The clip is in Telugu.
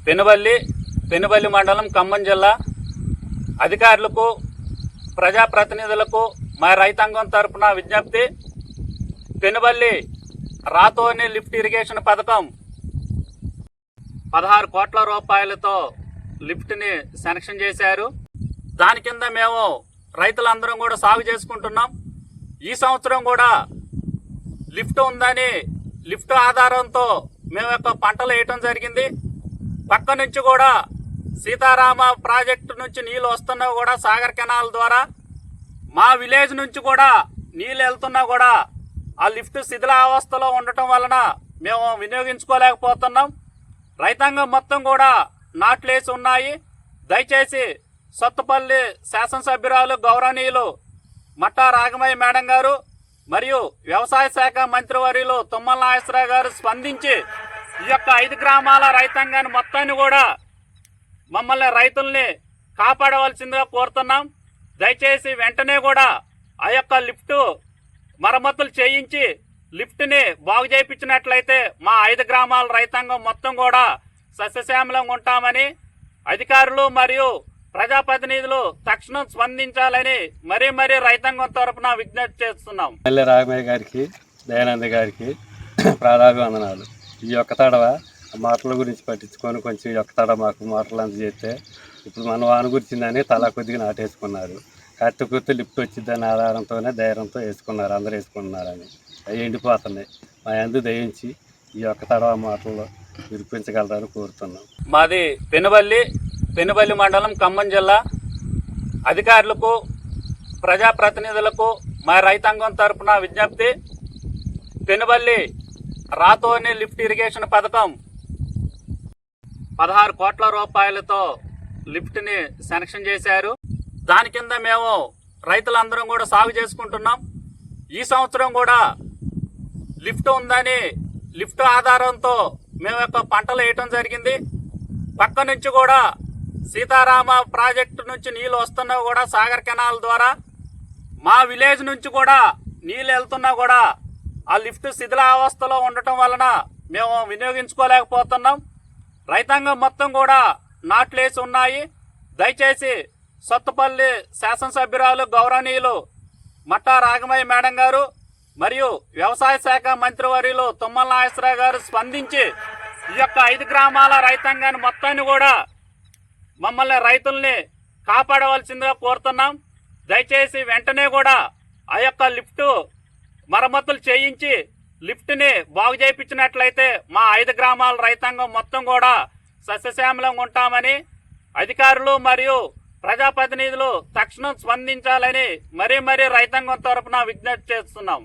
పెనుబల్లి మండలం ఖమ్మం జిల్లా అధికారులకు ప్రజాప్రతినిధులకు మా రైతాంగం తరపున విజ్ఞప్తి. పెనుబల్లి రాతోని లిఫ్ట్ ఇరిగేషన్ పథకం 16 కోట్ల రూపాయలతో లిఫ్ట్ని శాంక్షన్ చేశారు. దాని కింద మేము రైతులందరం కూడా సాగు చేసుకుంటున్నాం. ఈ సంవత్సరం కూడా లిఫ్ట్ ఉందని లిఫ్ట్ ఆధారంతో మేము యొక్క పంటలు వేయటం జరిగింది. పక్క నుంచి కూడా సీతారామ ప్రాజెక్టు నుంచి నీళ్ళు వస్తున్నా కూడా సాగర్ కెనాల్ ద్వారా మా విలేజ్ నుంచి కూడా నీళ్ళు వెళ్తున్నా కూడా ఆ లిఫ్ట్ శిథిలావస్థలో ఉండటం వలన మేము వినియోగించుకోలేకపోతున్నాం. రైతాంగం మొత్తం కూడా నాట్లేసి ఉన్నాయి. దయచేసి సత్తుపల్లి శాసనసభ్యురాలు గౌరవనీయులు మట్టా రాగమయ్య మేడం గారు మరియు వ్యవసాయ శాఖ మంత్రివర్యులు తుమ్మల నాగేశ్వరరావు గారు స్పందించి ఈ యొక్క 5 గ్రామాల రైతాంగాన్ని మొత్తాన్ని కూడా మమ్మల్ని రైతుల్ని కాపాడవలసిందిగా కోరుతున్నాం. దయచేసి వెంటనే కూడా ఆ యొక్క లిఫ్ట్ మరమ్మతులు చేయించి లిఫ్ట్ని బాగు చేయించినట్లయితే మా 5 గ్రామాల రైతాంగం మొత్తం కూడా సస్యశ్యామలంగా ఉంటామని అధికారులు మరియు ప్రజాప్రతినిధులు తక్షణం స్పందించాలని మరీ రైతాంగం తరపున విజ్ఞప్తి చేస్తున్నాం. ఎమ్మెల్యే రాఘమయ్య గారికి, దయానంద గారికి ప్రాధాభివందనాలు. ఈ యొక్క తడవ మాటల గురించి పట్టించుకొని కొంచెం ఈ యొక్క తడవ మాకు మాటలు అందజేస్తే ఇప్పుడు మన వాన గురించిందని తలా కొద్దిగా నాటేసుకున్నారు. కత్తి లిఫ్ట్ వచ్చిందని ఆధారంతోనే ధైర్యంతో వేసుకున్నారు, అందరూ వేసుకుంటున్నారని. అవి ఎండిపోతున్నాయి. మా అందు దయించి ఈ యొక్క తడవ మాటల్లో వినిపించగలరని కోరుతున్నాం. మాది పెనుబల్లి మండలం ఖమ్మం జిల్లా అధికారులకు ప్రజాప్రతినిధులకు మా రైతాంగం తరపున విజ్ఞప్తి. పెనుబల్లి రాతోని లిఫ్ట్ ఇరిగేషన్ పథకం 16 కోట్ల రూపాయలతో లిఫ్ట్ని శాంక్షన్ చేశారు. దాని కింద మేము రైతులందరం కూడా సాగు చేసుకుంటున్నాం. ఈ సంవత్సరం కూడా లిఫ్ట్ ఉందని లిఫ్ట్ ఆధారంతో మేము యొక్క పంటలు వేయటం జరిగింది. పక్క నుంచి కూడా సీతారామ ప్రాజెక్టు నుంచి నీళ్ళు వస్తున్నా కూడా సాగర్ కెనాల్ ద్వారా మా విలేజ్ నుంచి కూడా నీళ్ళు వెళ్తున్నా కూడా ఆ లిఫ్ట్ శిథిలావస్థలో ఉండటం వలన మేము వినియోగించుకోలేకపోతున్నాం. రైతాంగం మొత్తం కూడా నాట్లేసి ఉన్నాయి. దయచేసి సత్తుపల్లి శాసనసభ్యురాలు గౌరవనీయులు మట్టా రాగమయ్య మేడం గారు మరియు వ్యవసాయ శాఖ మంత్రివర్యులు తుమ్మల నాగేశ్వరరావు గారు స్పందించి ఈ యొక్క 5 గ్రామాల రైతాంగాన్ని మొత్తాన్ని కూడా మమ్మల్ని రైతుల్ని కాపాడవలసిందిగా కోరుతున్నాం. దయచేసి వెంటనే కూడా ఆ యొక్క లిఫ్ట్ మరమ్మతులు చేయించి లిఫ్ట్ని బాగు చేయించినట్లయితే మా 5 గ్రామాల రైతాంగం మొత్తం కూడా సస్యశ్యామలంగా ఉంటామని అధికారులు మరియు ప్రజాప్రతినిధులు తక్షణం స్పందించాలని మరీ రైతాంగం తరపున విజ్ఞప్తి చేస్తున్నాం.